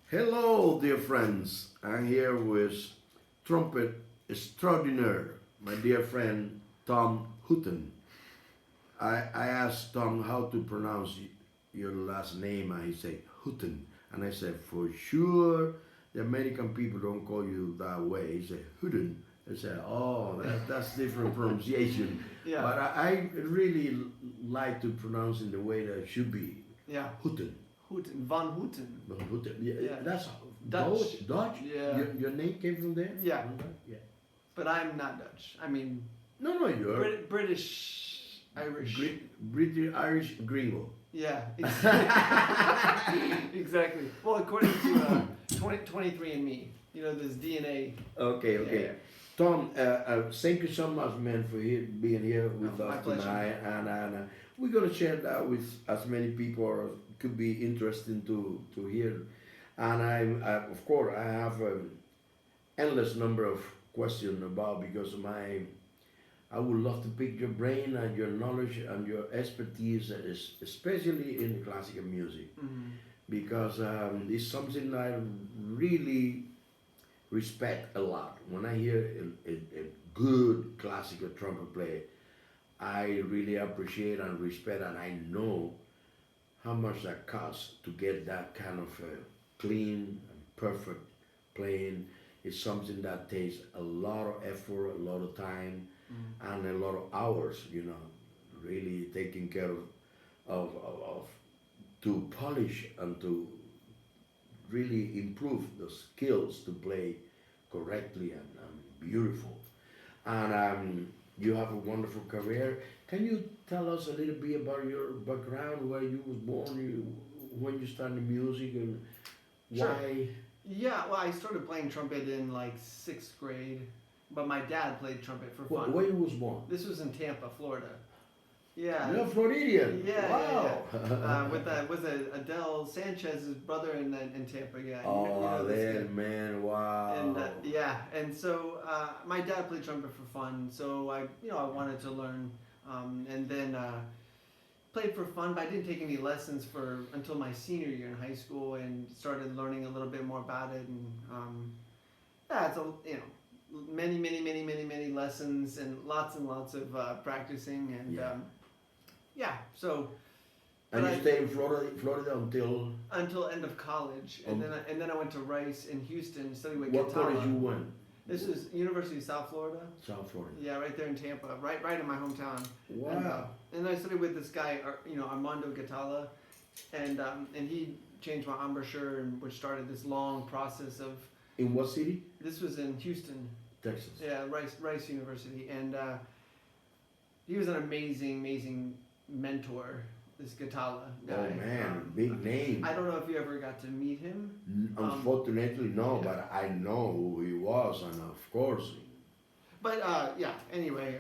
Hello, dear friends. I'm here with trumpet extraordinaire, my dear friend Tom Hooten. I asked Tom how to pronounce your last name, and he said Hooten. And I said, for sure, the American people don't call you that way. He said Hooten. I said, oh, that's different pronunciation. Yeah, But I really like to pronounce it the way that it should be. yeah. Hooten. Hooten, Van Hooten. Hooten. Yeah, Yeah. that's Dutch. Dutch? Yeah. Your name came from there? Yeah. From that? Yeah. But I'm not Dutch. I mean, No, you're British, Irish. British Irish gringo. Yeah, exactly. Well, according to 23andMe, this DNA. Okay. Yeah. Tom, thank you so much, man, for being here with My us pleasure. tonight, and we're gonna share that with as many people as could be interesting to hear. And of course, I have endless number of questions about because I would love to pick your brain and your knowledge and your expertise, especially in classical music, Mhm. because it's something I really respect a lot. When I hear a good classical trumpet player, I really appreciate and respect, and I know how much that costs to get that kind of clean and perfect playing. Is something that takes a lot of effort, a lot of time, Mhm. and a lot of hours. Really taking care of to polish and to really improve the skills to play correctly and beautiful. And you have a wonderful career. Can you tell us a little bit about your background, where you was born, when you started music, and Sure. why? Yeah, well, I started playing trumpet in like sixth grade, but my dad played trumpet for fun. Where you was born? This was in Tampa, Florida. Yeah. You're Floridian. Yeah, Wow. with Adele Sanchez's brother in Tampa. Yeah. Oh, this there, guy. man! Wow. And so my dad played trumpet for fun, so I wanted to learn, and then played for fun, but I didn't take any lessons until my senior year in high school, and started learning a little bit more about it, and it's many lessons and lots of practicing, and Yeah. so. And But you stayed in Florida until end of college, and then I went to Rice in Houston, studied with what guitar. college you went? This is University of South Florida. South Florida. Yeah, right there in Tampa, right in my hometown. Wow. And I studied with this guy, Armando Gatala, and he changed my embouchure, which started this long process of. In what city? This was in Houston. Texas. Yeah, Rice University, and he was an amazing mentor. This Gatala guy. Oh man, big name. I don't know if you ever got to meet him. Unfortunately, no, yeah. but I know who he was, and of course. But anyway,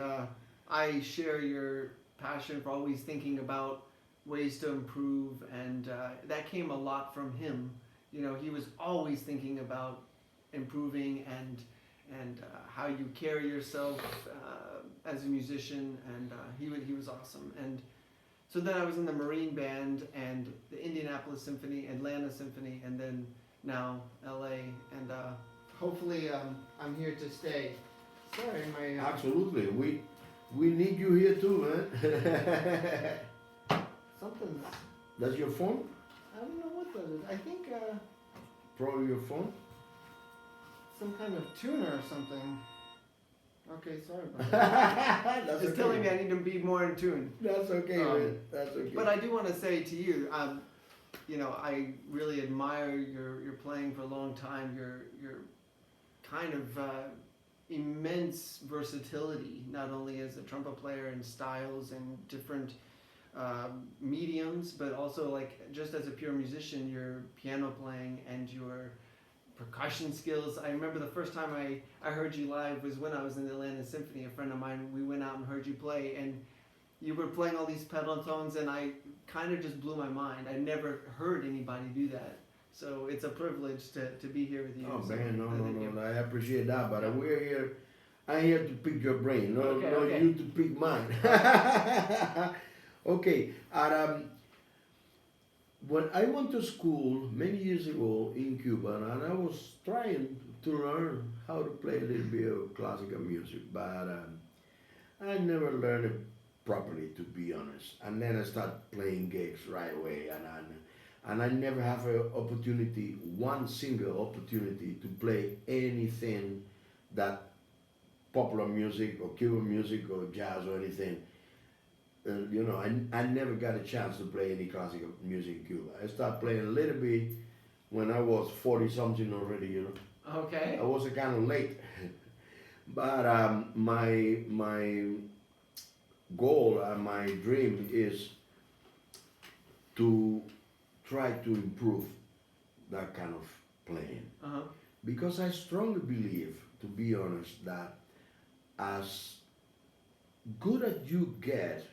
I share your passion for always thinking about ways to improve, and that came a lot from him. He was always thinking about improving and how you carry yourself as a musician, and he was awesome. And so then I was in the Marine Band and the Indianapolis Symphony, Atlanta Symphony, and then now LA, and hopefully I'm here to stay. Sorry, my Absolutely, we need you here too, man. something's. That's your phone? I don't know what that is. I think Probably your phone. some kind of tuner or something. Okay, sorry about that. That's It's okay. telling me I need to be more in tune. That's okay, man. That's okay. But I do want to say to you, I really admire your playing for a long time. Your kind of immense versatility, not only as a trumpet player and styles and different mediums, but also like just as a pure musician, your piano playing and your percussion skills. I remember the first time I heard you live was when I was in the Atlanta Symphony. A friend of mine, we went out and heard you play, and you were playing all these pedal tones, and I kind of just blew my mind. I never heard anybody do that. So it's a privilege to be here with you. Oh So man, thank you. no, I appreciate that, but we're here. I'm here to pick your brain, Okay. you to pick mine. Okay, when I went to school many years ago in Cuba, and I was trying to learn how to play a little bit of classical music, but I never learned it properly, to be honest. And then I started playing gigs right away, and I never have an opportunity, one single opportunity, to play anything that popular music or Cuban music or jazz or anything. I never got a chance to play any classical music in Cuba. I started playing a little bit when I was 40 something already. Okay. I was kind of late. But my goal and my dream is to try to improve that kind of playing. Uh-huh. Because I strongly believe, to be honest, that as good as you get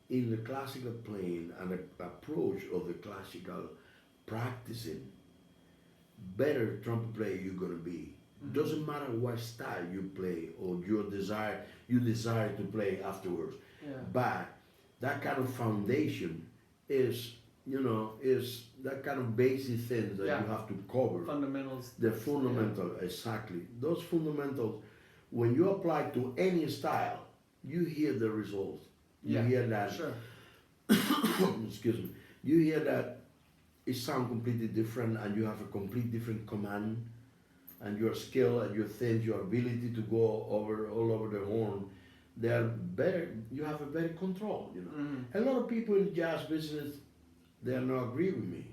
in the classical playing and the approach of the classical practicing, better trumpet player you're gonna be. Doesn't matter what style you play or you desire to play afterwards. Yeah. But that kind of foundation is is that kind of basic things that Yeah. you have to cover. Fundamentals. The fundamental, exactly. Those fundamentals, when you apply to any style, you hear the results. You Yeah. hear that. Sure. Excuse me. You hear that it sounds completely different, and you have a complete different command, and your skill and your things, your ability to go over all over the horn, they're better. You have a better control. A lot of people in jazz business, they are not agree with me.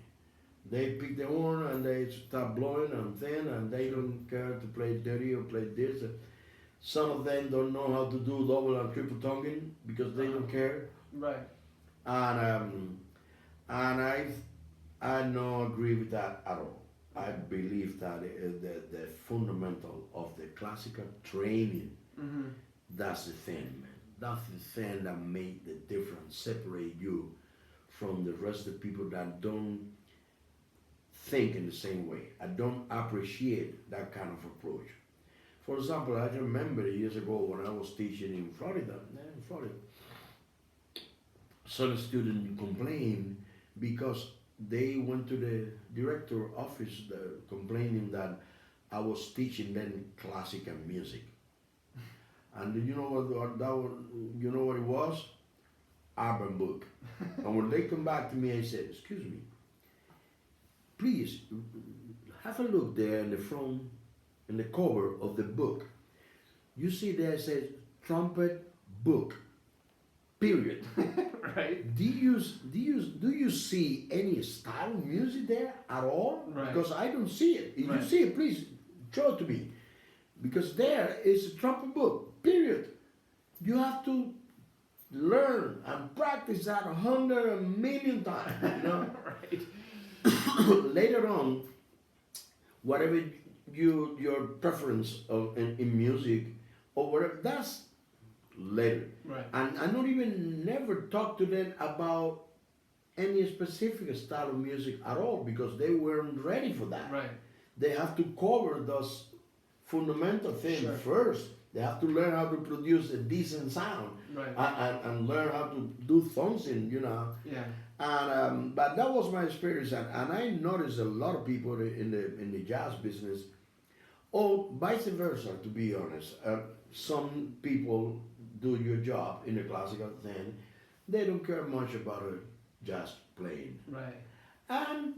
They pick the horn and they start blowing and then, and they don't care to play dirty or play this. Some of them don't know how to do double and triple tonguing because they don't care. Right. And I don't agree with that at all. I believe that the fundamental of the classical training, Mm-hmm. that's the thing, man. That's the thing that made the difference, separate you from the rest of the people that don't think in the same way. I don't appreciate that kind of approach. For example, I remember years ago when I was teaching in Florida, some student complained because they went to the director office complaining that I was teaching them classical music. And you know you know what it was? Urban book. And when they come back to me, I said, "Excuse me, please have a look there in the front, in the cover of the book. You see there it says trumpet book. Period. Right. Do you see any style of music there at all? Right. Because I don't see it. If Right. you see it, please show it to me. Because there is a trumpet book. Period. You have to learn and practice that 100 million times. Right. Later on, whatever your preference in music or whatever, that's later. Right. And I don't even never talk to them about any specific style of music at all because they weren't ready for that. Right. They have to cover those fundamental things Sure. first. They have to learn how to produce a decent sound Right. and learn how to do something. Yeah. And but that was my experience, and I noticed a lot of people in the jazz business, or vice versa. To be honest, some people do your job in the classical thing, they don't care much about jazz playing, Right. and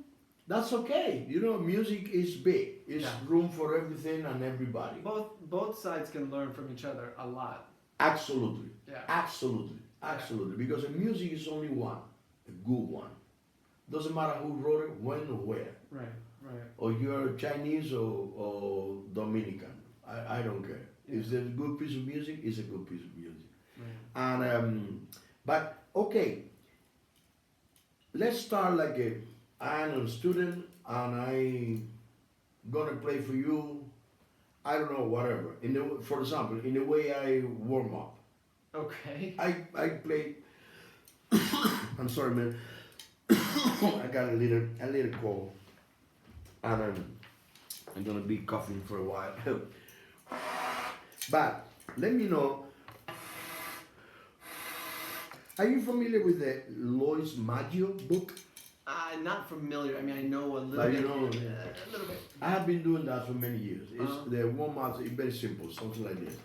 that's okay. Music is big. It's Yeah. room for everything and everybody. Both sides can learn from each other a lot. Absolutely, Yeah. absolutely. Because the music is only one, a good one. Doesn't matter who wrote it, when, or where. Right. Right. Or you're Chinese or Dominican. I don't care. If there's a good piece of music, it's a good piece of music. Right. And but okay, let's start like I'm a student and I gonna play for you. I don't know, whatever. For example, in the way I warm up, Okay. I play. I'm sorry, man. I got a little cold, and I'm gonna be coughing for a while. But let me know. Are you familiar with the Lois Maggio book? Not familiar. I mean, I know a little But bit. you know, A little bit. I have been doing that for many years. It's Uh-huh. the warm ups. It's very simple, something like this.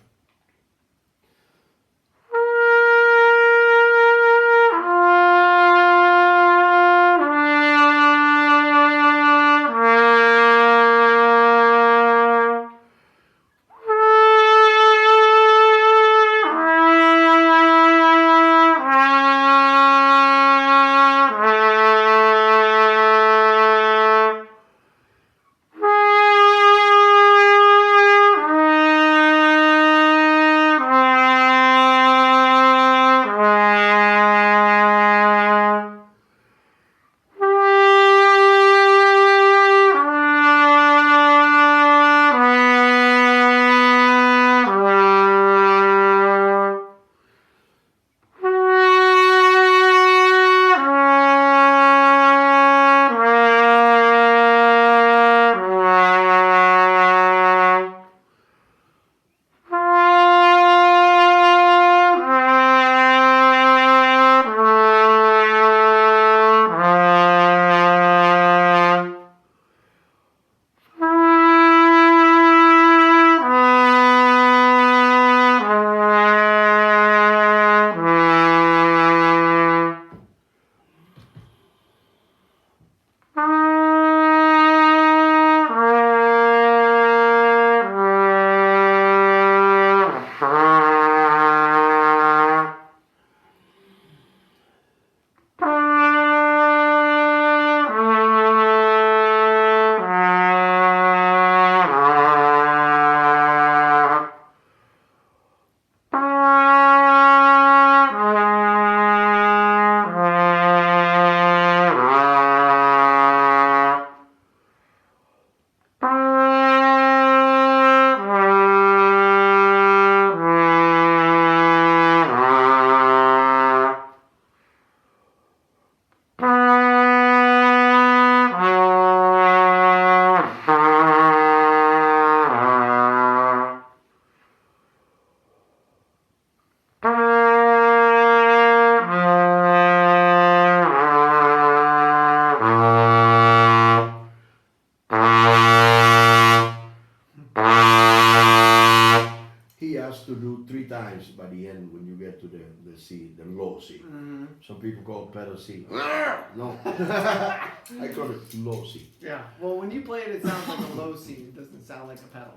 He has to do 3 times by the end when you get to the C, the low C. Mm-hmm. Some people call it pedal C. No, I call it low C. Yeah. Well, when you play it, it sounds like a low C. It doesn't sound like a pedal.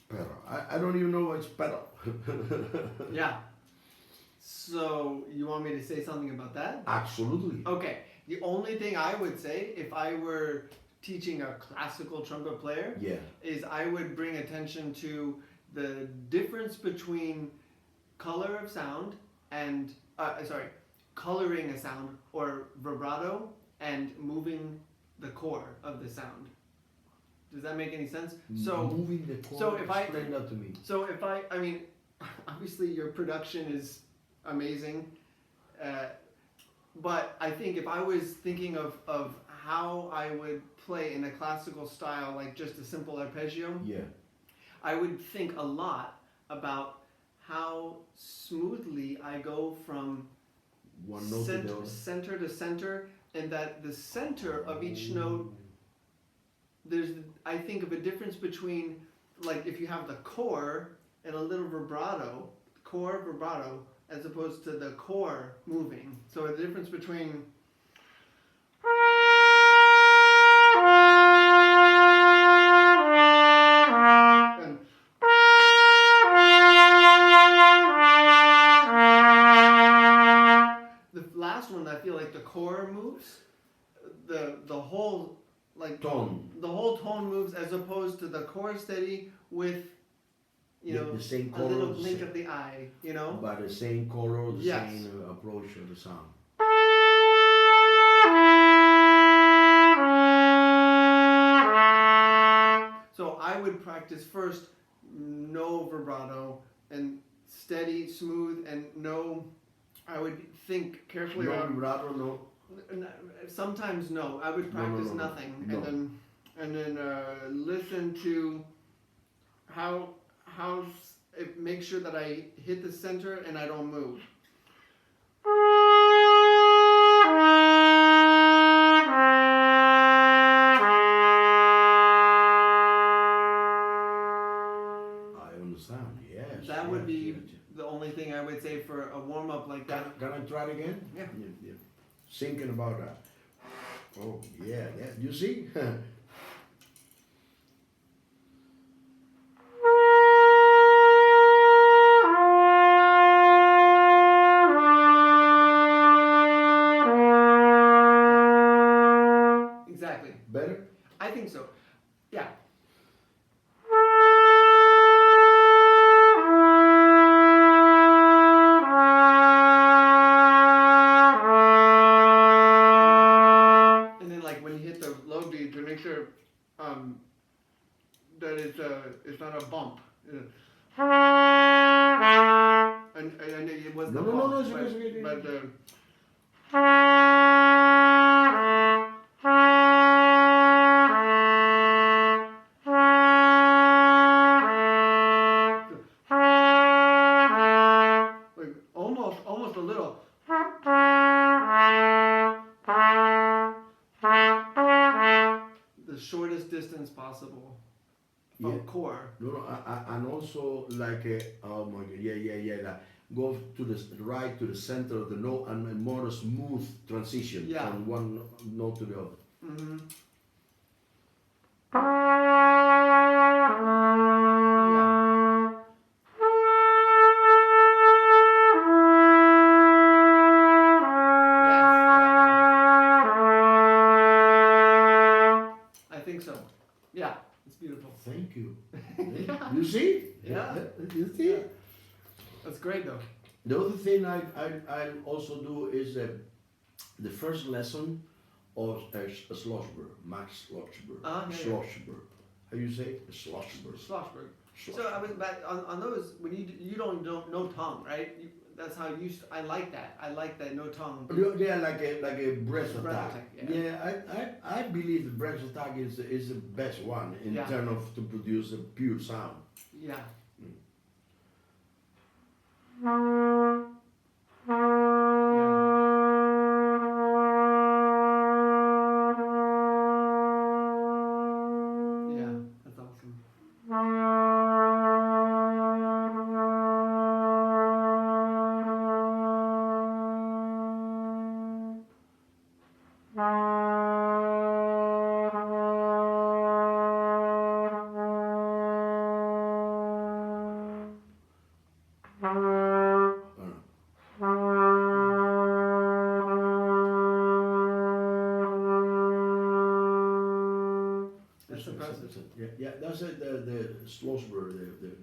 Pedal. I don't even know what's pedal. Yeah. So you want me to say something about that? Absolutely. Okay. The only thing I would say, if I were teaching a classical trumpet player, Yeah. is I would bring attention to the difference between color of sound and coloring a sound, or vibrato and moving the core of the sound. Does that make any sense? So moving the core. so if I- explain that to me. so if I mean, obviously your production is amazing, but I think if I was thinking of how I would play in a classical style, like just a simple arpeggio, Yeah. I would think a lot about how smoothly I go from One note to the other. center to center, and that the center of each note, I think of a difference between, like, if you have the core and a little vibrato, core vibrato, as opposed to the core moving. So the difference between and the last one, I feel like the core moves, the whole, like, Tone. the whole tone moves, as opposed to the core steady with, you know, The same a color. little blink of the eye, you know. By the same color, the Yes. same approach of the sound. So I would practice first no vibrato and steady, smooth, and no. I would think carefully No around. vibrato, no. Sometimes no. I would No, practice no. nothing, No. and then listen to how make sure that I hit the center and I don't move. thing I would say for a warm up like that. Can I try it again? Yeah. Thinking about that. Oh, yeah. You see? Exactly. Better? I think so. Yeah. And then like when you hit the low beat to make sure that it's not a bump. And it wasn't No, a no, no, bump, no, it's okay, it's okay. but like almost a little. The shortest distance possible from Yeah. core. No, and also like oh my god, yeah. Like go to the right to the center of the note and more a smooth transition Yeah. from one note to the other. Mm-hmm. I think so. Yeah, it's beautiful. Thank you. Yeah. You see? Yeah. You see? Yeah. That's great though. The other thing I also do is the first lesson of a Schlossberg, Max Schlossberg. Yeah. Schlossberg. How you say? Schlossberg. Schlossberg. So I was back on those when you don't no tongue, right? That's how you. I like that. I like that no tongue. Yeah, like a breath Breath attack. attack, yeah. I believe the breath attack is the best one in Yeah. terms of to produce a pure sound. Yeah. Yeah, that's awesome. That's impressive. Yeah, that's it. The Schlossberg, the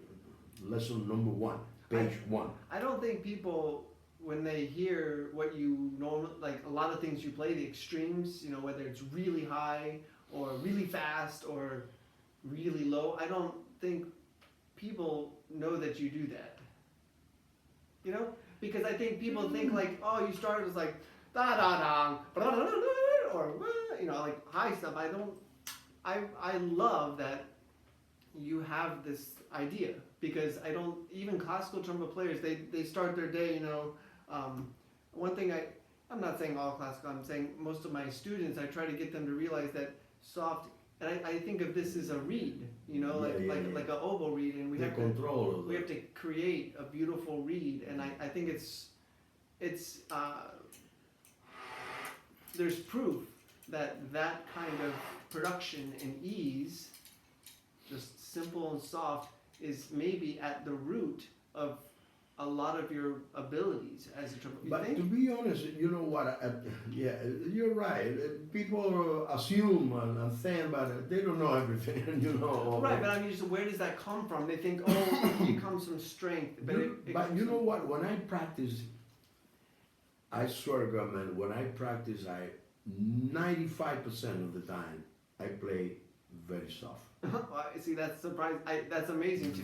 lesson number one, page one. I don't think people, when they hear what you normally, like a lot of things you play, the extremes, you know, whether it's really high or really fast or really low, I don't think people know that you do that. You know? Because I think people think like, oh, you started as like, da da da, or, you know, like high stuff. I love that you have this idea because I don't, even classical trumpet players, they start their day, you know, one thing I'm not saying all classical, I'm saying most of my students, I try to get them to realize that soft, and I think of this as a reed, you know, like an oboe reed, and we have to create a beautiful reed, and I think it's there's proof that kind of production and ease, just simple and soft, is maybe at the root of a lot of your abilities as a trumpet. But to be honest, you know what? Yeah, you're right. People assume and think, but they don't know everything. You know. Right, but I mean, so where does that come from? They think, oh, it comes from strength, but you know what? When I practice, I swear to God, man. When I practice, 95% of the time I play very soft. Well, see, that's surprising. That's amazing to me.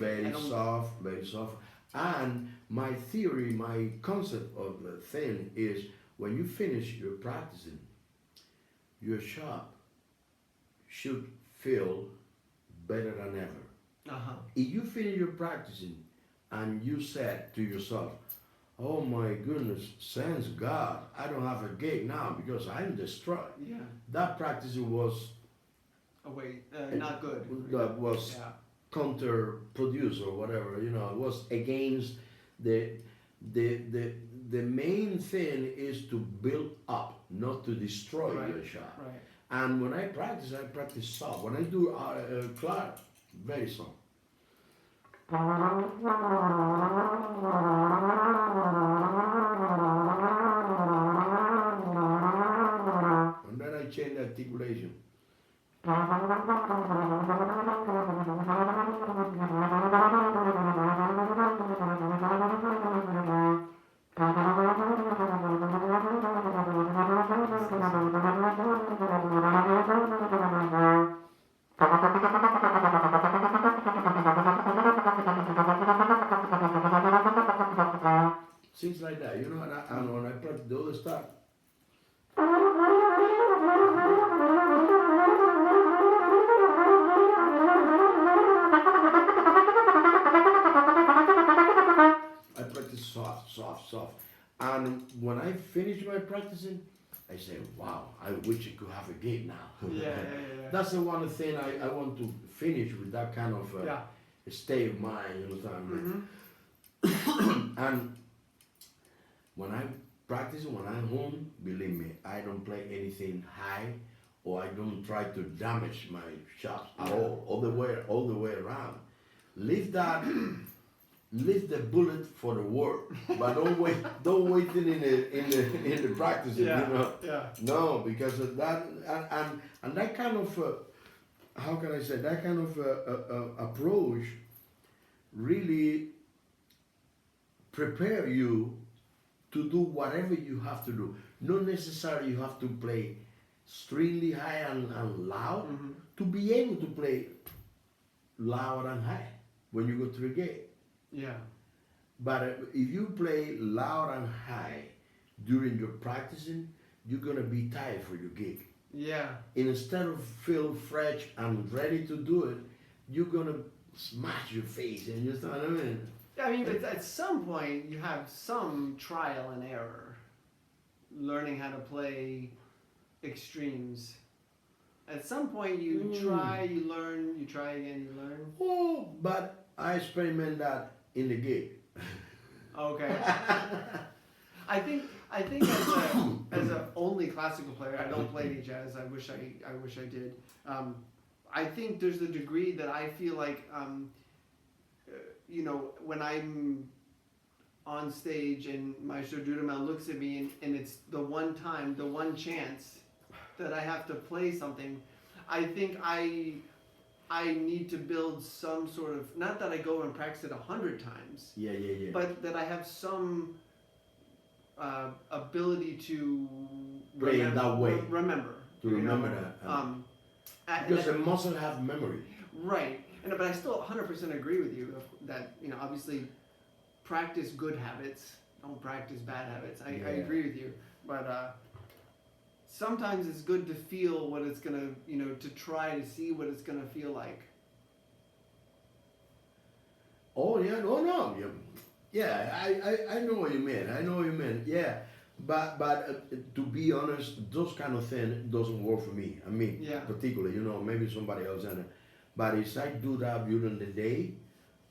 Very soft. And my theory, my concept of the thing is when you finish your practicing, your shop should feel better than ever. Uh-huh. If you finish your practicing and you said to yourself, oh my goodness, thanks God, I don't have a gig now because I'm destroyed. Yeah. That practice was not good. That was counterproduce or whatever, you know, it was against the main thing is to build up, not to destroy Right. your shot. Right. And when I practice soft. When I do clap, very soft. And then I change the articulation. Things like that, you know, and when I practice the other stuff, I practice soft, soft, soft. And when I finish my practicing, I say, wow, I wish I could have a gig now. Yeah. That's the one thing I want to finish with, that kind of Yeah. state of mind, you understand? Mm-hmm. And when I practice, when I'm home, believe me, I don't play anything high, or I don't try to damage my shots at all the way around. Leave that, leave the bullet for the work, but don't wait it in the practice, Yeah. you know. Yeah. No, because of that, and that kind of, how can I say, that kind of approach really prepare you to do whatever you have to do. Not necessarily you have to play extremely high and loud. Mm-hmm. To be able to play loud and high when you go to the gig. Yeah. But if you play loud and high during your practicing, you're gonna be tired for your gig. Yeah. Instead of feel fresh and ready to do it, you're gonna smash your face, and you know what I mean? I mean, but at some point you have some trial and error, learning how to play extremes. At some point you try, you learn, you try again, you learn. Oh, but I experiment that in the gig. Okay. I think as a only classical player, I don't play any jazz. I wish I did. I think there's a degree that I feel like you know, when I'm on stage and Maestro Dudamel looks at me and it's the one time, the one chance that I have to play something, I think I need to build some sort of, not that I go and practice it 100 times, Yeah. but that I have some ability to Play in that way. remember. To remember that. Because the muscle have memory. Right. But I still 100% agree with you that, you know, obviously practice good habits, don't practice bad habits. I agree with you. But sometimes it's good to feel what it's going to, you know, to try to see what it's going to feel like. Oh, yeah, no. Yeah, I know what you mean. Yeah. But to be honest, those kind of things doesn't work for me. I mean, particularly, you know, maybe somebody else in it. But if I do that during the day,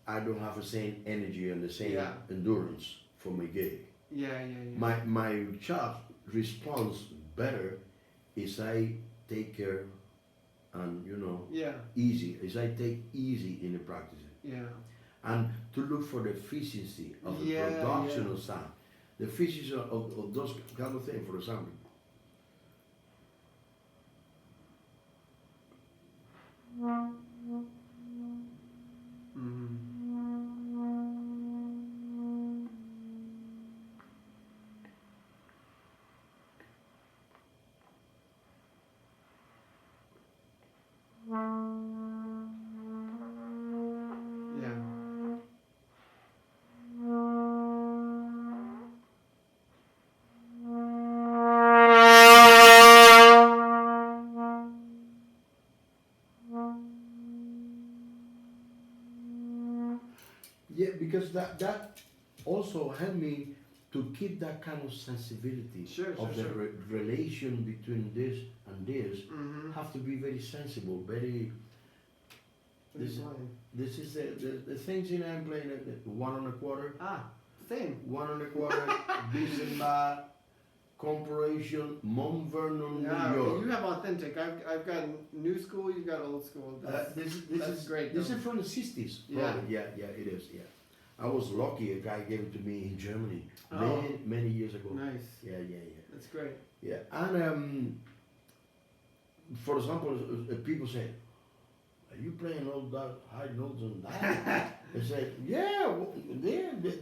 I don't have the same energy and the same endurance for my gig. Yeah. My chest responds better if I take care and, you know, easy. If I take easy in the practice. Yeah. And to look for the efficiency of the production of sound. The efficiency of those kind of things, for example. Yeah, because that also helped me to keep that kind of sensibility of the relation between this and this. Have to be very sensible, very. This is the things I'm playing at 1 1/4. Same. 1 1/4, December, Corporation, Mount Vernon, Yeah, New York. you have authentic. I've got new school. You've got old school. This That's is great, This though. is from the 60s. Yeah. Probably. Yeah, it is. Yeah, I was lucky. A guy gave it to me in Germany Oh. many years ago. Nice. Yeah. That's great. Yeah, and for example, people say, "Are you playing all that high notes and that?" I say, "Yeah,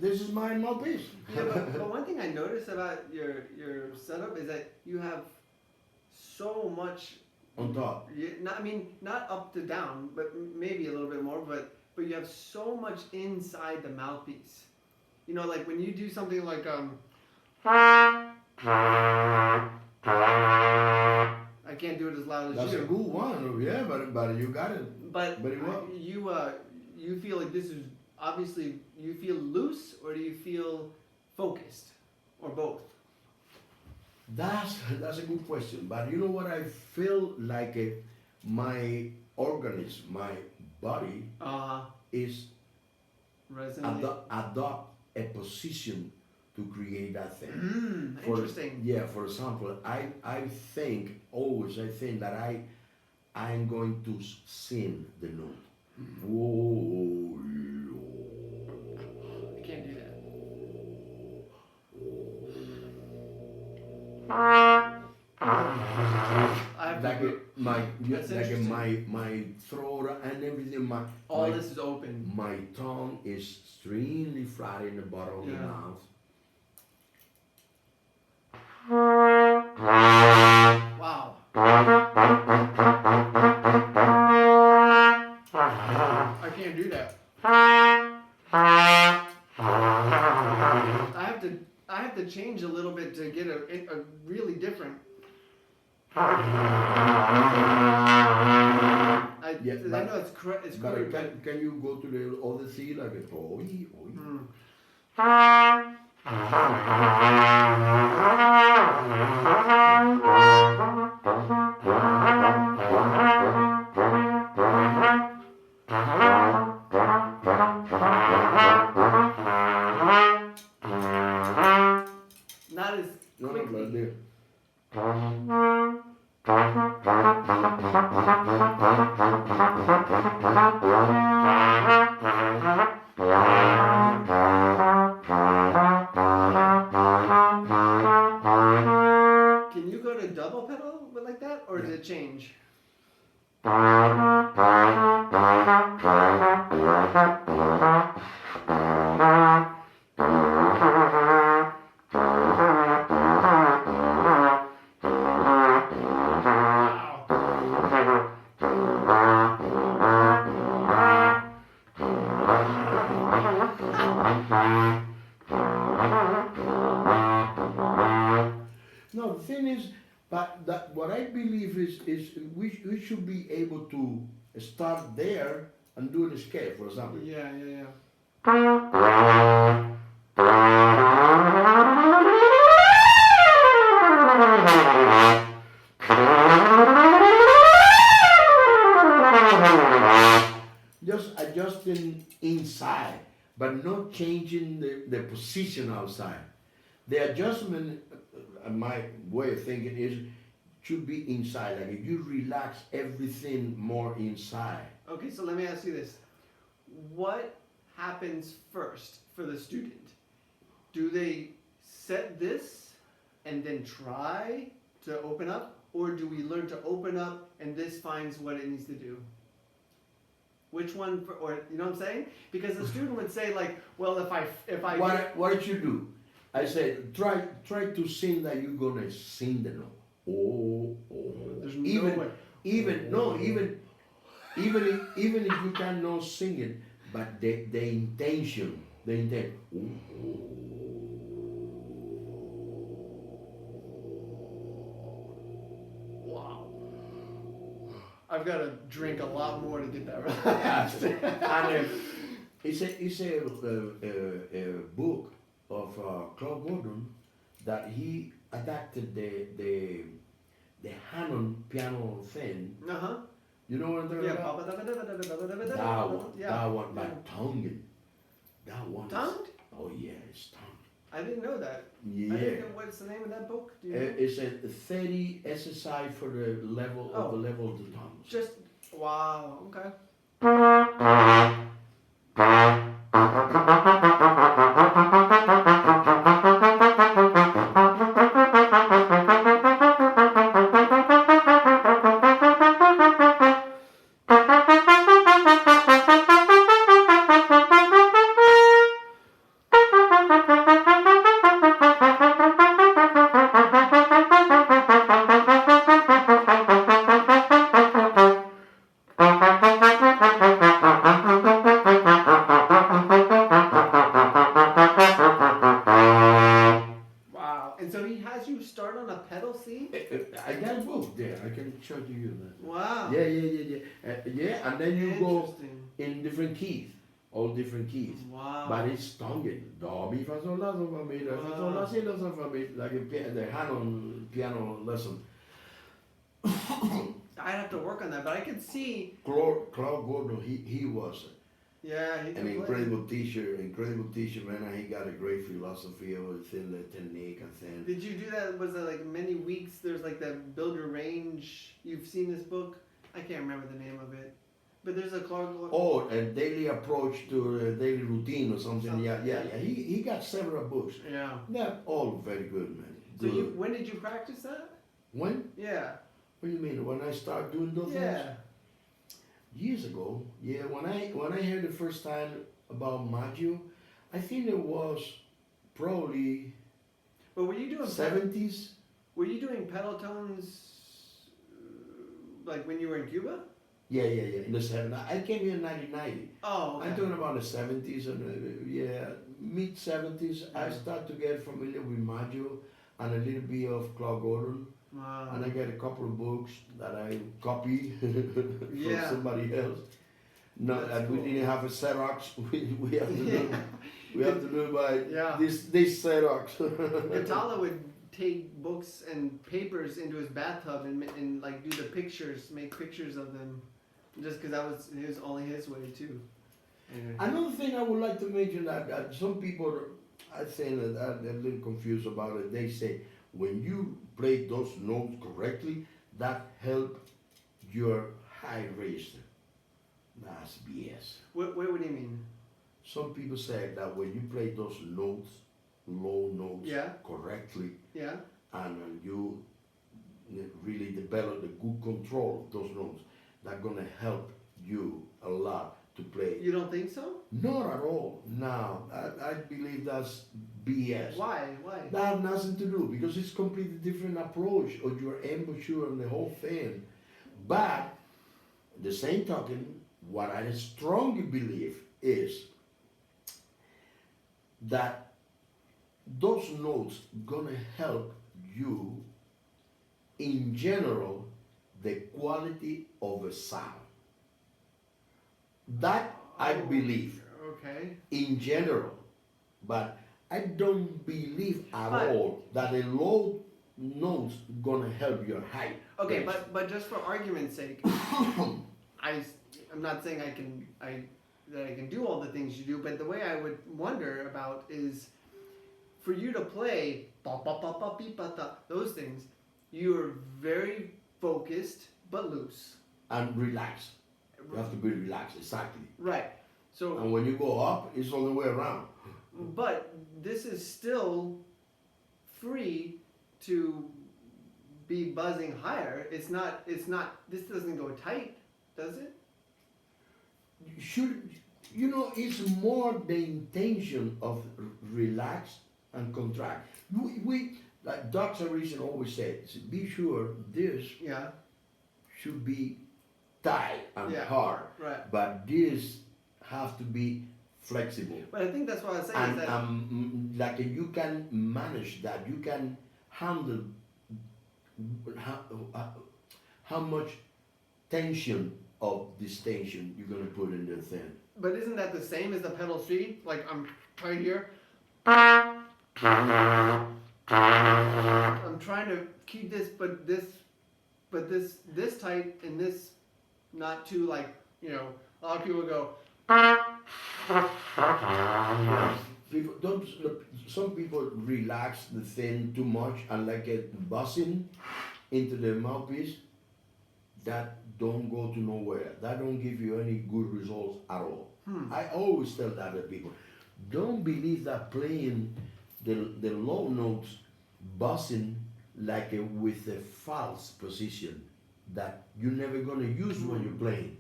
this is my mouthpiece." Yeah, but one thing I noticed about your setup is that you have so much. On top. Not, I mean, not up to down, but maybe a little bit more. But you have so much inside the mouthpiece. You know, like when you do something like I can't do it as loud as That's you. a good one. Yeah, but you got it. But Very well. you feel like this is obviously you feel loose, or do you feel focused, or both? That's a good question. But you know what? I feel like my organism, my body is Resonate. adopt a position to create that thing. Interesting. Yeah, for example, I think always that I'm going to sing the note. Whoa, I can't do that. I have like to, That's like interesting. my throat and everything. all this is open. My tongue is extremely flat in the bottom of the Yeah. mouth. Wow. I can't do that. I have to change a little bit to get a really different. I know it's it's But crude, can you go to the other sea like a oi, oi? not as No, quickly. but there. Can you go to double pedal like that, or does Yeah. it change? No, the thing is, but that what I believe is we should be able to start there and do an scale, for example. Yeah. Just adjusting inside, but not changing the position outside. The adjustment, my way of thinking is, should be inside. Like if you relax everything more inside. Okay, so let me ask you this. What happens first for the student? Do they set this and then try to open up? Or do we learn to open up and this finds what it needs to do? Which one, or you know what I'm saying? Because the student would say like, well, if I What did you do? I said, try to sing that you're gonna sing the note. Oh. There's no even way. even if you cannot sing it, but the intention, the intent. Wow. I've got to drink a lot more to get that right. And it's a book of Claude Gordon that he adapted the Hammond piano thing. Uh-huh. You know what I'm talking Yeah. about? That one, Yeah. by tonguing. That one. Tongued? Oh yeah, it's tongue. I didn't know that. I Yeah. didn't know, what's the name of that book? Do you know? It's a 30 SSI for the level of the Oh. level of the tongues. Just, wow, okay. Wow. And so he has you start on a pedal C? I got a book there. I can show to you that. Wow. Yeah, and then you go Interesting. in different keys, all different keys. Wow. But it's tonguing. Do, mi, fa, sol, la, sol, fa, mi, re, fa, sol, la, si, la, sol, fa, mi, like a the hand piano lesson. I'd have to work on that, but I could see. Claude Gordon, he was Yeah, he an can play. incredible teacher, man. And he got a great philosophy within the technique and thing. Did you do that? Was it like many weeks? There's like that Build Your Range. You've seen this book? I can't remember the name of it. But there's a Clark. Oh, a daily approach to a daily routine or something. Yeah. He got several books. Yeah. They're all very good, man. So Good. when did you practice that? When? Yeah. What do you mean? When I start doing those things? Yeah. Years ago. Yeah. When I heard the first time about Maggio, I think it was probably But were you doing 70s. Were you doing pedal tones like when you were in Cuba? Yeah. In the 70s. I came here in 1990. Oh, okay. I'm talking about the 70s and mid 70s. I start to get familiar with Maggio and a little bit of Claude Gordon. Wow. And I get a couple of books that I copied from Yeah. somebody else. No, That's we cool. didn't have a Xerox. We have to do. We have to do it by Yeah. this Xerox. Gatala would take books and papers into his bathtub and like do the pictures, make pictures of them, just because that was only his way too. Anyway. Another thing I would like to mention that some people, I think that are a little confused about it. They say when you play those notes correctly, that help your high register. That's BS. What do you mean? Some people say that when you play those notes, low notes, Yeah. correctly, Yeah. and you really develop the good control of those notes, that's gonna help you a lot to play. You don't think so? Not at all. No, I believe that's BS. Why? That has nothing to do because it's completely different approach of your embouchure and the whole thing. But the same token, what I strongly believe is that those notes gonna help you in general the quality of a sound. That I believe Okay. in general, but I don't believe at But- all that the low notes gonna help your high. Okay, range. but just for argument's sake, I'm not saying that I can do all the things you do, but the way I would wonder about is for you to play ba ba ba ba beep ba da, those things, you are very focused but loose. And relax. You have to be relaxed, exactly. Right. So, And when you go up, it's all the way around. but this is still free to be buzzing higher. It's not. This doesn't go tight, does it? Should it's more the intention of relax and contract. We like Dr. Reason always said, be sure this Yeah. should be tight and Yeah. hard, Right. but this have to be flexible. But I think that's what I was saying And is that like you can manage that, you can handle how much tension of this tension you're gonna put in the thing. But isn't that the same as the pedal C? Like I'm right here. I'm trying to keep this tight and this not too like, a lot of people go Yeah. people don't. Some people relax the thing too much and like it buzzing into the mouthpiece. That don't go to nowhere. That don't give you any good results at all. I always tell that to people. Don't believe that playing the low notes buzzing like with a false position that you're never gonna use when you're playing.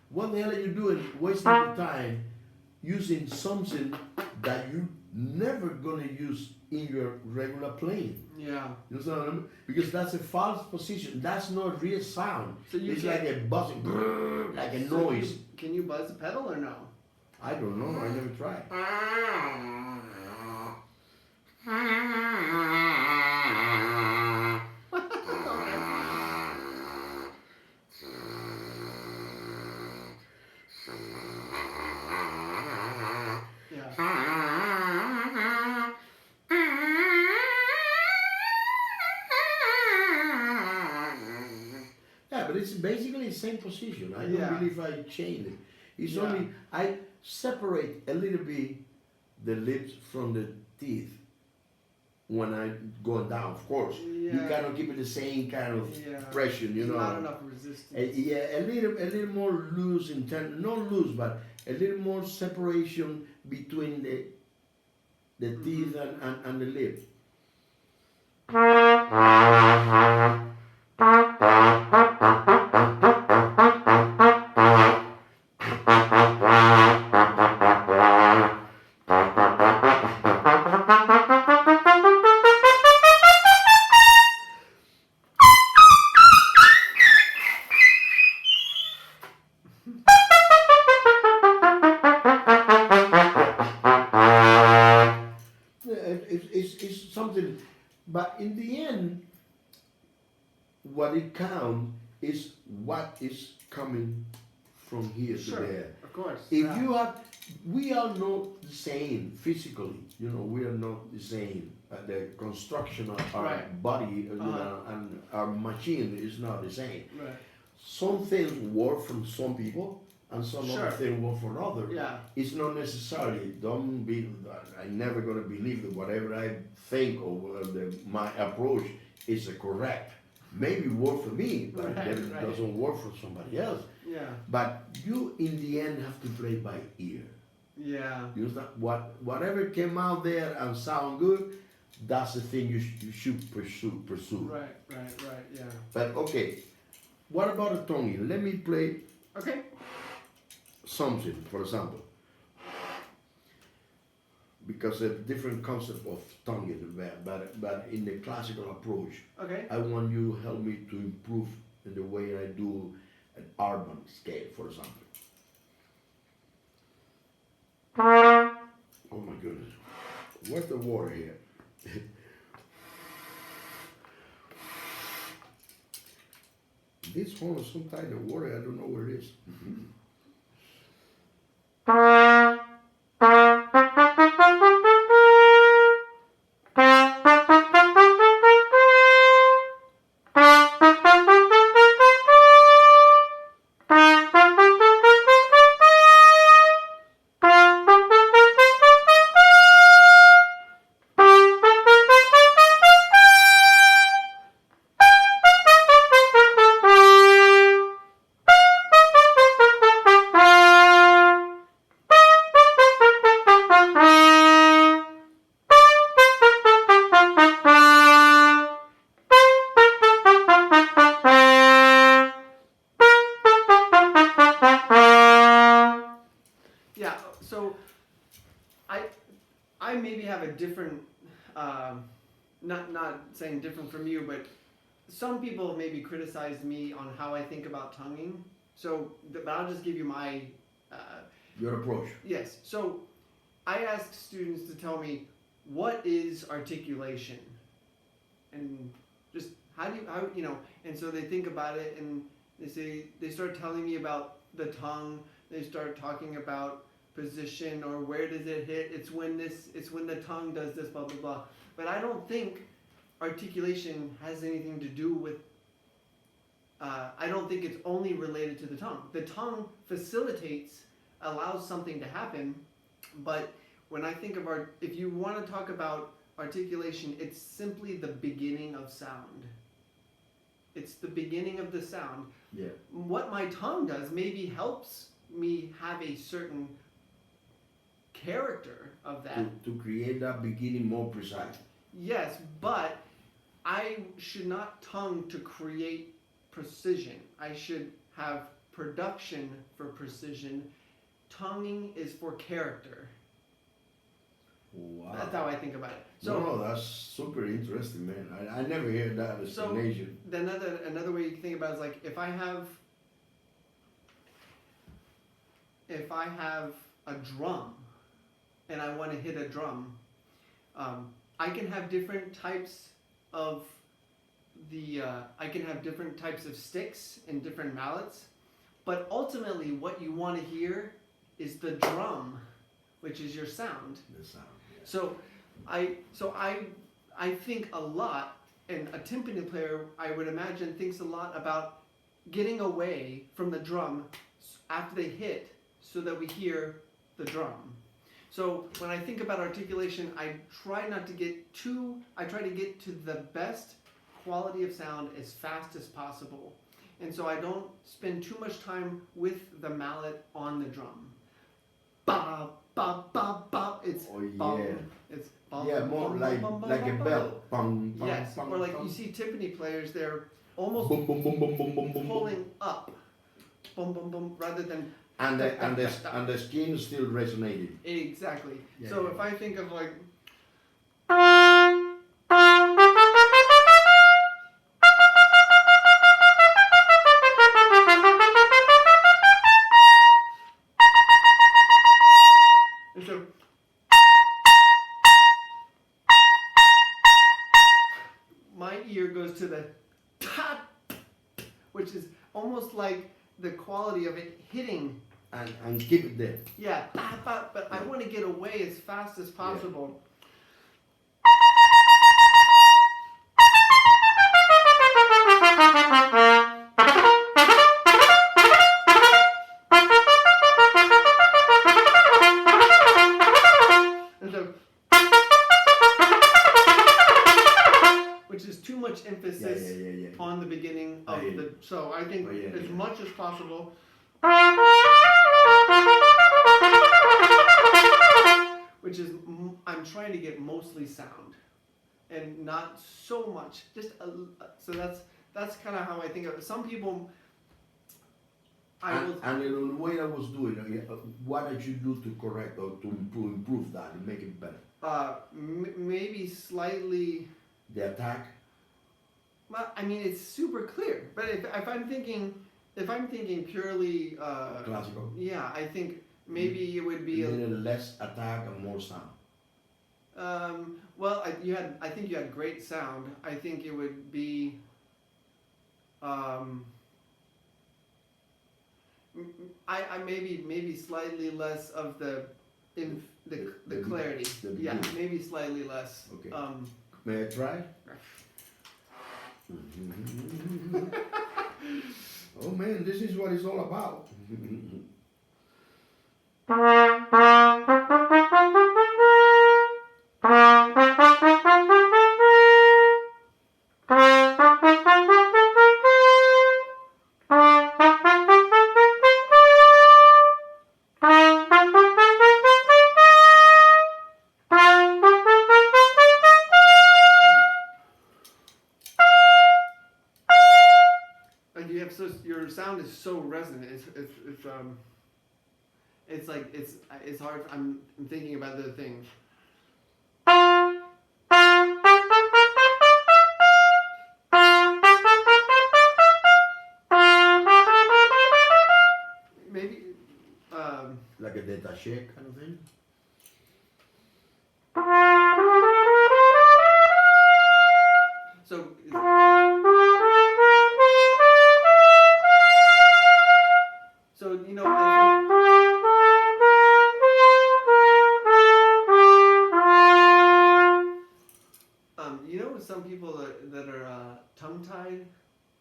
What the hell are you doing? Wasting your time using something that you never gonna use in your regular playing. Yeah. You understand what I mean? Because that's a false position. That's not real sound. So you It's can't- like a buzzing, brrr, like a So noise. can you buzz the pedal or no? I don't know. I never tried. Yeah. Yeah, but it's basically the same position. I don't Yeah. believe I change it. It's Yeah. only I separate a little bit the lips from the teeth when I go down. Of course, you Yeah. cannot keep it the same kind of Yeah. pressure. You know. Not enough resistance. Yeah, a little more loose in terms, not loose, but a little more separation between the teeth and the lip. It's something, but in the end, what it counts is what is coming from here Sure. to there. Of course. If yeah. you have, we are not the same physically. You know, we are not the same. The construction of our Right. body, you know, and our machine is not the same. Right. Some things work for some people, and some Sure. other things work for others. Yeah. It's not necessarily. Don't be. I'm never gonna believe that whatever I think or my approach is correct. Maybe work for me, but Right, then it right. doesn't work for somebody else. Yeah. But you, in the end, have to play by ear. Yeah. You know, whatever came out there and sound good, that's the thing you should pursue. Right. Yeah. But okay, what about a tongue? Let me play Okay. something, for example, because a different concept of tonguing, but in the classical approach, Okay. I want you to help me to improve in the way I do an urban scale, for example. Oh my goodness, where's the water here? This horn is some kind of water, I don't know where it is. Yeah. So, I maybe have a different, not saying different from you, but some people maybe criticize me on how I think about tonguing. So, but I'll just give you my. Your approach. Yes. So, I ask students to tell me what is articulation, and just how you know, and so they think about it and they start telling me about the tongue. They start talking about position or where does it hit. It's when the tongue does this, blah blah blah. But I don't think articulation has anything to do with. I don't think it's only related to the tongue. The tongue facilitates, allows something to happen, but when I think of art, if you want to talk about articulation, it's simply the beginning of sound. It's the beginning of the sound. Yeah. What my tongue does maybe helps me have a certain character of that. To create that beginning more precise. Yes, but I should not tongue to create precision. I should have production for precision. Tonguing is for character. Wow. That's how I think about it. So no, that's super interesting, man. I never heard that explanation. So another way you can think about it is like if I have a drum and I want to hit a drum, I can have different types of sticks and different mallets, but ultimately what you want to hear is the drum, which is your sound. The sound. Yeah. So I think a lot, and a timpani player, I would imagine, thinks a lot about getting away from the drum after they hit so that we hear the drum. So when I think about articulation, I try to get to the best quality of sound as fast as possible. And so I don't spend too much time with the mallet on the drum. Ba, ba, ba, ba. It's bum. It's bum, Yeah, more bum, like bum, bum, like bum, a bum, bell. Bum, bum, yes, bum, or like bum. you see timpani players, they're almost Boom, boom, boom, boom, boom, boom, boom, pulling boom. up, boom, boom, boom, rather than And the skin still resonating. exactly. Yeah, So yeah. if I think of like so my ear goes to the ta, which is almost like the quality of it hitting. And keep it there. Yeah, ba, ba, but I want to get away as fast as possible. And so, which is too much emphasis Yeah. on the beginning of Yeah. the. So I think as much as possible. Which is I'm trying to get mostly sound, and not so much. So that's kind of how I think of it. Some people. And in the way I was doing it, what did you do to correct or to improve that and make it better? Maybe slightly. The attack. Well, I mean, it's super clear. But if I'm thinking purely Classical. yeah, I think maybe it would be a little less attack and more sound. Well, I think you had great sound. I think it would be. I maybe slightly less of the clarity. Yeah, maybe slightly less. Okay. May I try? Oh man, this is what it's all about. And you have your sound is so resonant. It's like it's hard. I'm thinking about the things. Maybe Like a détaché kind of thing. so. So some people that are tongue-tied.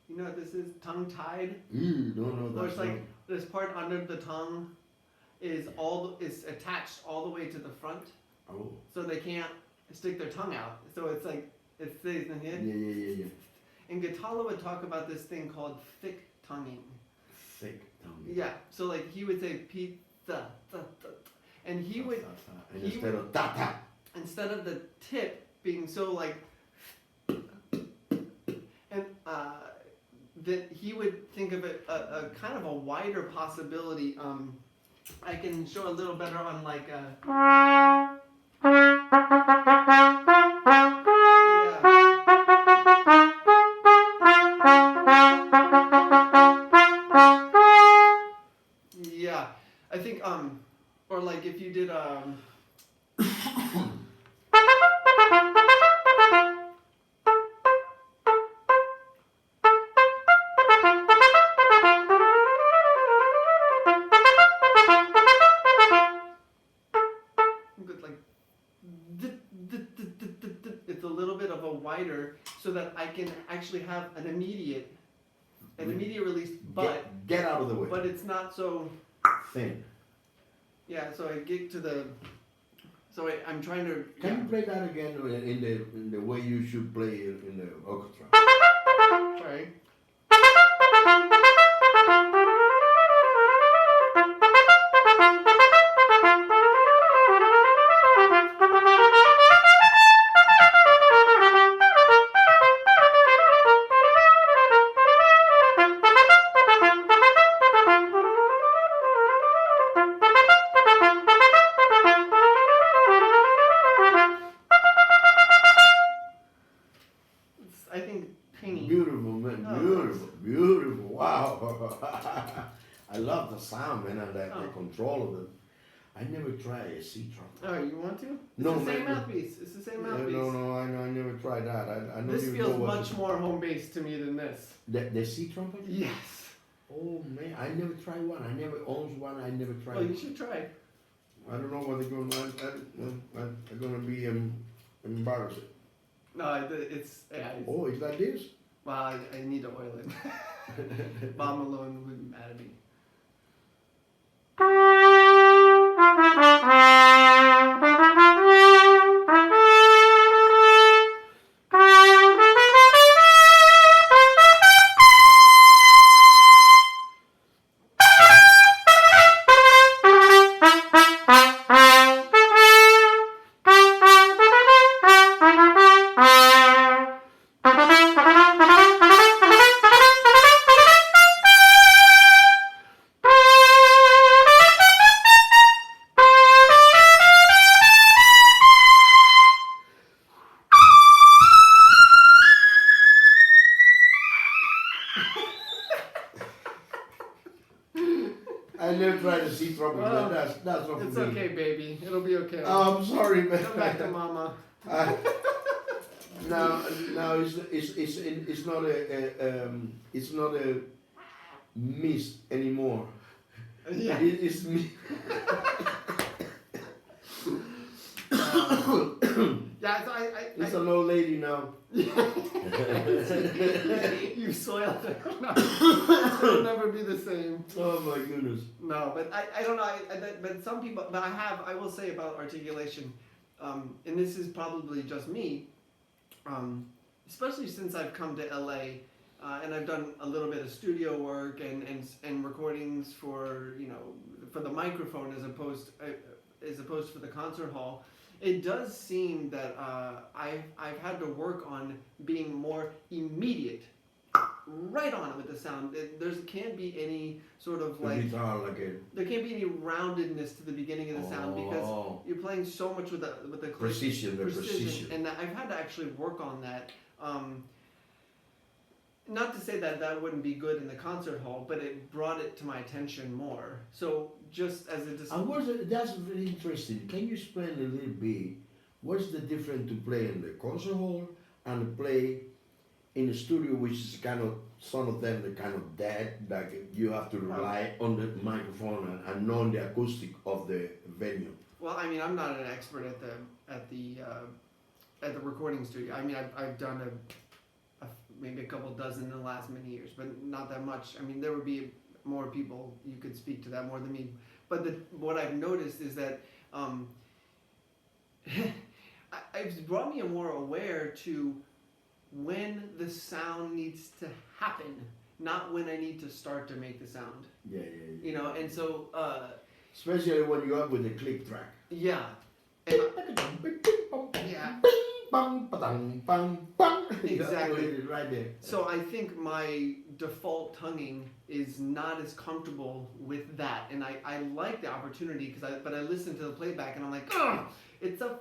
You know what this is? Tongue-tied. No, Or that's it's like this part under the tongue. is attached all the way to the front, Oh. so they can't stick their tongue out. So it's like it stays in here. Yeah. And Gatala would talk about this thing called thick tonguing. Thick tongue. Yeah. So like he would say pizza, and he would And instead of ta. instead of the tip being so like, and that he would think of it a kind of a wider possibility. I can show a little better on like yeah. Yeah, I think or like if you did good, like it's a little bit of a wider so that I can actually have an immediate release, but Get out of the way. but it's not so Thin. yeah. So I get to the so I'm trying to Can you play that again in the way you should play it in the orchestra? sorry. I think painting. Beautiful, man. Oh, Beautiful. Wow. I love the sound, man, and the control of it. I never tried a C trumpet. Oh, you want to? It's No, the same man. mouthpiece. It's the same mouthpiece. No, I never tried that. I don't This even feels know what much more home based to me than this. The C trumpet? Yes. Oh man, I never tried one. I never owned one. I never tried. Well, you should try. I don't know what they're going to. I'm going to be embarrassed. No, it's yeah. Oh, is that this? Well, I need to oil it. Bob Malone would be mad at me. I never tried the C trumpet. Well, That's not for It's me. okay, baby. It'll be okay. Oh, I'm sorry, man. Come back to mama. No, it's not a miss anymore. Yeah. It's me. Yeah, so It's an old lady now. you soiled it. No, it'll never be the same. Oh my goodness. No, but I don't know. But some people, but I will say about articulation, and this is probably just me, especially since I've come to LA, and I've done a little bit of studio work and recordings for for the microphone as opposed for the concert hall. It does seem that I've had to work on being more immediate, right on with the sound. There can't be any sort of The guitar like a there can't be any roundedness to the beginning of the sound because you're playing so much with the precision. and I've had to actually work on that. Not to say that that wouldn't be good in the concert hall, but it brought it to my attention more. So just as a that's very interesting. Can you explain a little bit what's the difference to play in the concert hall and play in the studio, which is kind of some of them are kind of dead, like you have to rely on the microphone and know the acoustic of the venue. Well, I mean, I'm not an expert at the recording studio. I mean, I've done maybe a couple dozen in the last many years, but not that much. I mean, there would be more people, you could speak to that more than me. But what I've noticed is that it's brought me more aware to when the sound needs to happen, not when I need to start to make the sound. Yeah. You know, and so Especially when you're up with the click track. yeah, and yeah. Exactly. Right there. So I think my default tonguing is not as comfortable with that, and I like the opportunity but I listen to the playback and I'm like, ugh, it's a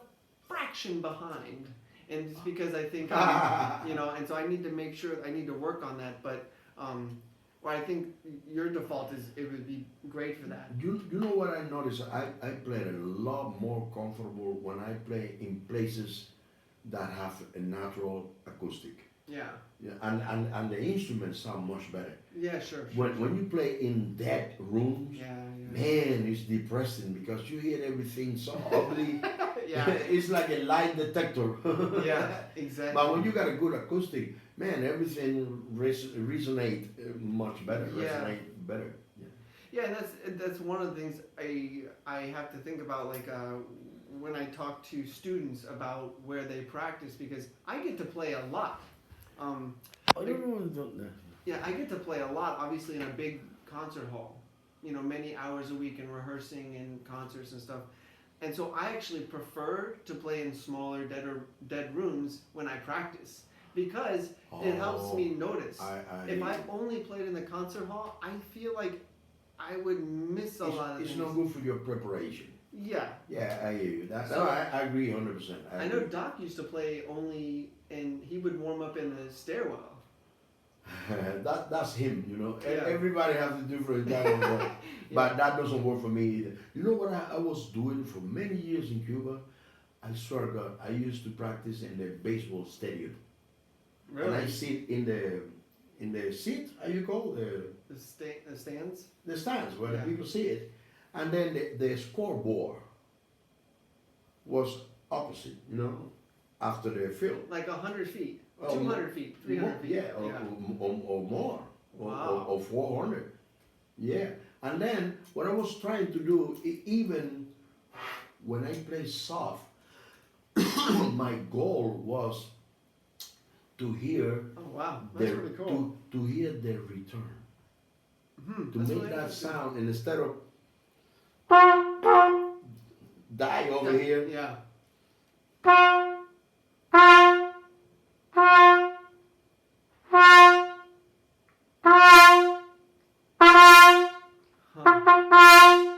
fraction behind, and it's because I think you know, and so I need to make sure I need to work on that. But well, I think your default is it would be great for that. You know what I noticed? I play a lot more comfortable when I play in places that have a natural acoustic. Yeah. Yeah, and the instruments sound much better. Yeah, sure. When you play in dead rooms, Yeah. man, it's depressing because you hear everything so ugly. Yeah. It's like a lie detector. Yeah, exactly. But when you got a good acoustic, man, everything resonate much better. Yeah. Resonate better. Yeah, and that's one of the things I have to think about, like when I talk to students about where they practice, because I get to play a lot. I don't know. Yeah, I get to play a lot, obviously in a big concert hall. You know, many hours a week and rehearsing and concerts and stuff. And so I actually prefer to play in smaller, dead rooms when I practice, because it helps me notice. If I've only played in the concert hall, I feel like I would miss a lot of things. It's not good for your preparation. Yeah. Yeah, I hear you. So- I agree 100%. I know Doc used to play only, and he would warm up in the stairwell. That's him, you know. Yeah. Everybody has a different kind of work. But that doesn't work for me either. You know what I was doing for many years in Cuba? I swear to God, I used to practice in the baseball stadium. Really? And I sit in the seat, how you call The stands? the stands where Yeah. the people see it. And then the scoreboard was opposite, you know, after the field. Like 100 feet, Oh, 200 feet, 300 feet. Yeah, or more, Wow. or 400. Yeah, and then what I was trying to do, even when I play soft, my goal was to hear Oh wow, that's the really cool. to hear the return, to That's make really that interesting. sound, and instead of die over here. Yeah. Huh.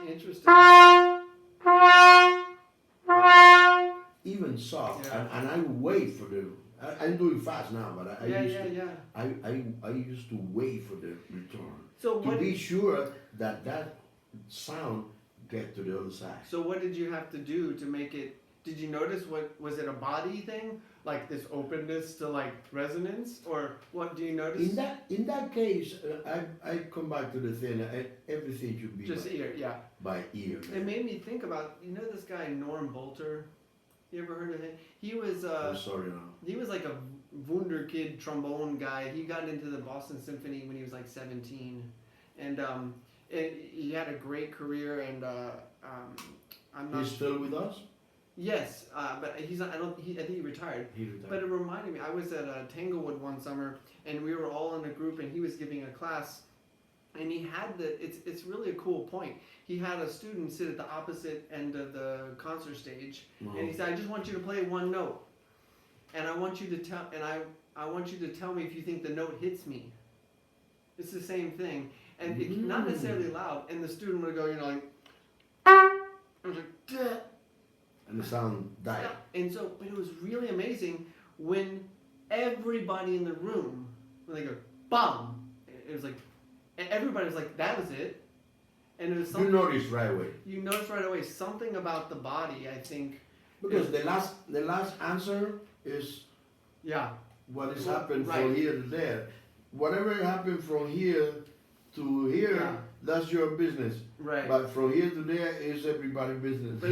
Interesting. Even soft, Yeah. and I wait for the. I'm doing fast now, but I Yeah, used yeah, to. yeah. I used to wait for the return So to what? be sure that sound get to the other side. So what did you have to do to make it? Did you notice what was it a body thing, like this openness to like resonance, or what do you notice? In that case, I come back to the thing. Everything should be Just ear, yeah. by ear. It made me think about, you know, this guy Norm Bolter. You ever heard of him? He was I'm sorry now. he was like a wunderkid trombone guy. He got into the Boston Symphony when he was like 17, and he had a great career. And I'm not. He's still with us. Yes, but he's not. I think he retired. He retired. But it reminded me. I was at Tanglewood one summer, and we were all in a group, and he was giving a class, and he had it's really a cool point. He had a student sit at the opposite end of the concert stage, and he said, "I just want you to play one note, and I want you to I want you to tell me if you think the note hits me." It's the same thing, and it's not necessarily loud. And the student would go, you know, like, I was like, "Duh." And the sound died. Yeah. And so, but it was really amazing when everybody in the room, when they go, BOM! It was like, and everybody was like, that was it. And it was something. You notice right away. You notice right away something about the body, I think. Because the last answer is Yeah. what has happened Right. from here to there. Whatever happened from here to here, Yeah. that's your business. Right. But from here to there is everybody's business. But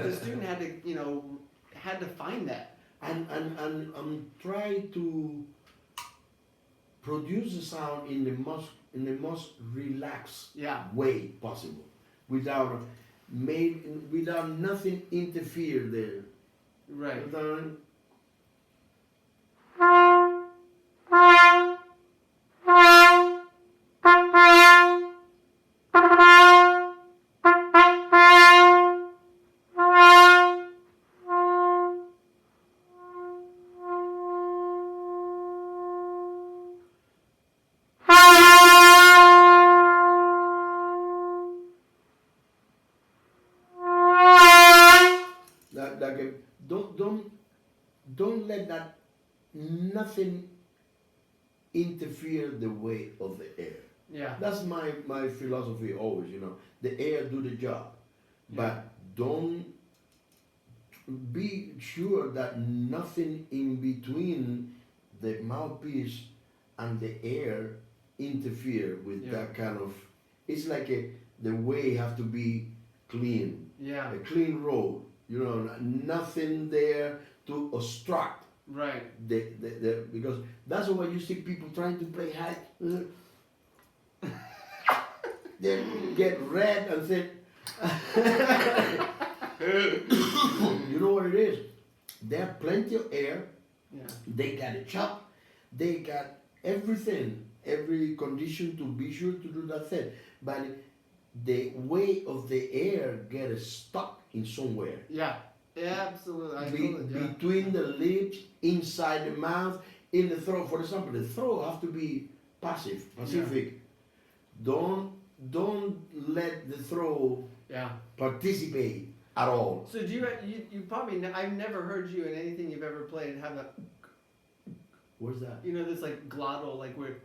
the student had to, you know, had to find that. and I'm trying to produce the sound in the most in the most relaxed Yeah. way possible, without without nothing interfere there. Right. Without- don't let that nothing interfere the way of the air. Yeah. That's my philosophy always, The air do the job. Yeah. But don't be sure that nothing in between the mouthpiece and the air interfere with Yeah. that kind of, it's like the way have to be clean. Yeah. A clean road, nothing there to obstruct Right. the because that's why you see people trying to play high. They get red and say, you know what it is? They have plenty of air. Yeah. They got a chop. They got everything, every condition to be sure to do that thing. But the way of the air gets stuck in somewhere. Yeah. Yeah, absolutely. I totally, yeah. Between the lips, inside the mouth, in the throat. For example, the throat have to be pacific. Don't let the throat Yeah. participate at all. So do you probably I've never heard you in anything you've ever played have a What's that? this like glottal like where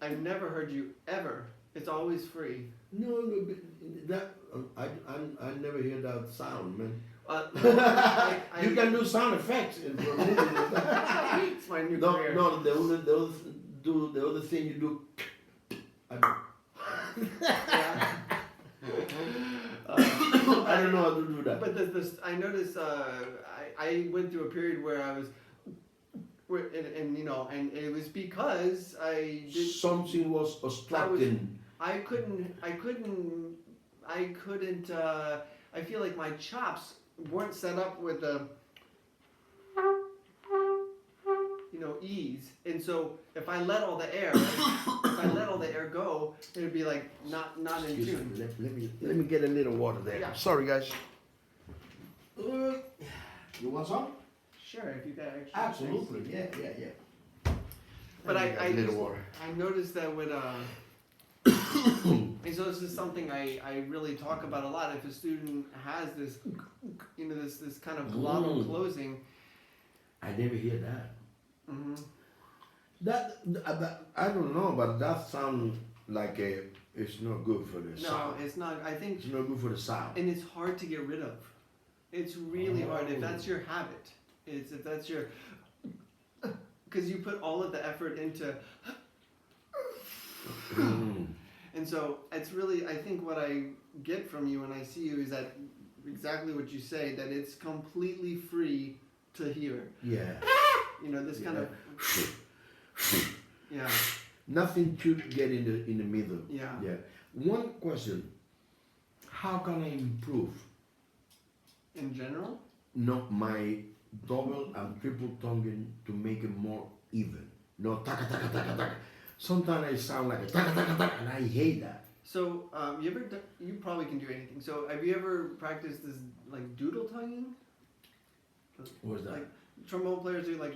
I've never heard you ever. It's always free. No, but that I never hear that sound, man. You can do sound effects in for It's my new career. No, the other thing you do. Yeah. I don't know how to do that. But this I noticed. I went through a period where I was, and it was because I did. Something was obstructing. I couldn't. I feel like my chops weren't set up with the, ease, and so if I let all the air go, it'd be like not in Excuse tune. me, let me get a little water there. Yeah. Sorry, guys. You want some? Sure, if you got extra. Absolutely. Yeah. But A little water. I noticed that with and so this is something I really talk about a lot. If a student has this, this kind of glottal closing. I never hear that. Mm-hmm. That I don't know, but that sounds like it's not good for the sound. No, it's not. I think It's not good for the sound. and it's hard to get rid of. It's really hard if that's your habit. If that's your, because you put all of the effort into. And so it's really, I think what I get from you when I see you is that exactly what you say, that it's completely free to hear. Yeah. This kind of, yeah. Nothing should get in the middle. Yeah. Yeah. One question. How can I improve? In general? No, my double and triple tonguing to make it more even. No taka taka taka taka. Sometimes I sound like a taka taka taka, and I hate that. So, you probably can do anything. So, have you ever practiced this, like, doodle tonguing? What's that? Like, trombone players do, like,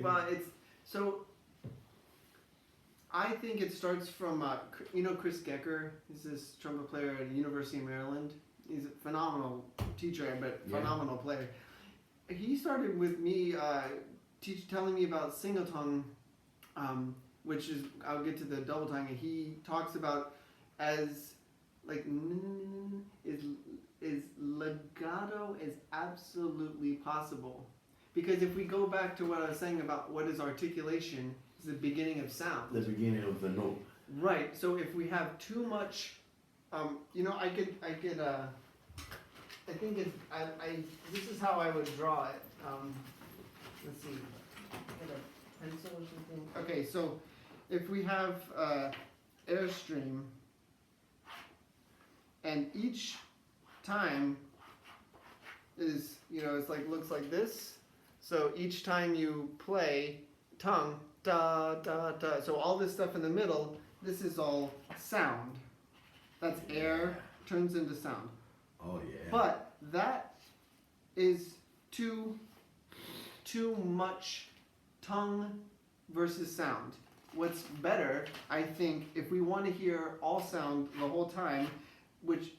well, so, I think it starts from, Chris Gecker. He's this trumpet player at the University of Maryland. He's a phenomenal teacher, but phenomenal player. He started with me, telling me about single tongue, which is, I'll get to the double tongue, and he talks about as, like, is legato as absolutely possible. Because if we go back to what I was saying about what is articulation, it's the beginning of sound. The beginning of the note. Right, so if we have too much, I think it's, this is how I would draw it. Let's see. Get a pencil or something. Okay, so if we have Airstream, and each time is, it's like, looks like this. So each time you play tongue, da, da, da. So all this stuff in the middle, this is all sound. That's air, turns into sound. Oh yeah. But that is too much tongue versus sound. What's better, I think, if we want to hear all sound the whole time, which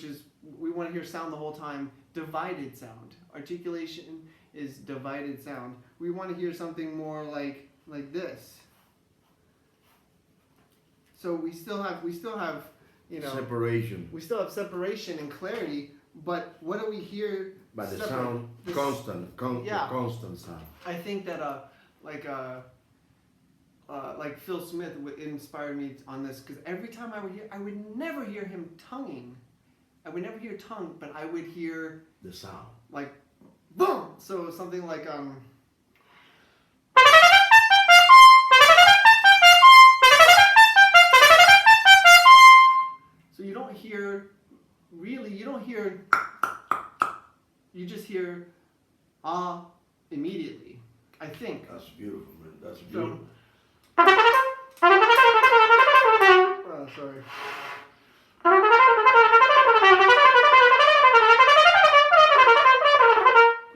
is, we want to hear sound the whole time, divided sound. Articulation is divided sound. We want to hear something more like this. So we still have separation. we still have separation and clarity, but what do we hear? But the separate? sound, This- constant sound. I think that like Phil Smith inspired me on this, because every time I would never hear him tonguing. I would never hear tongue, but I would hear The sound. like boom. So something like So you don't hear, you just hear immediately. I think. That's beautiful, man. That's beautiful. Oh, sorry.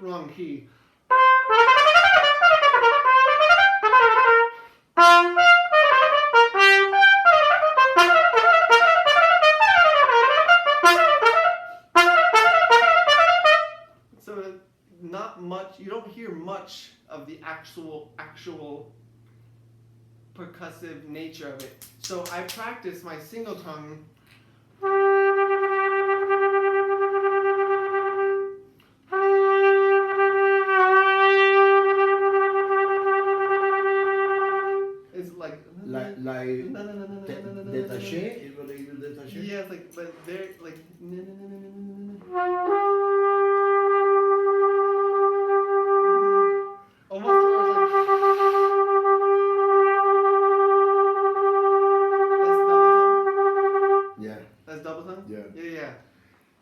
Wrong key. So not much, you don't hear much of the actual percussive nature of it. So I practice my single tongue. It's like détaché. Is what they use détaché. yeah, it's like, but they're like almost towards like Yeah. that's double tongue. Yeah. Yeah.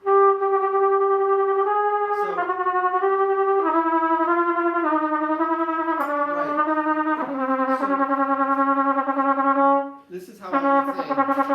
So, right. So, this is how I would say.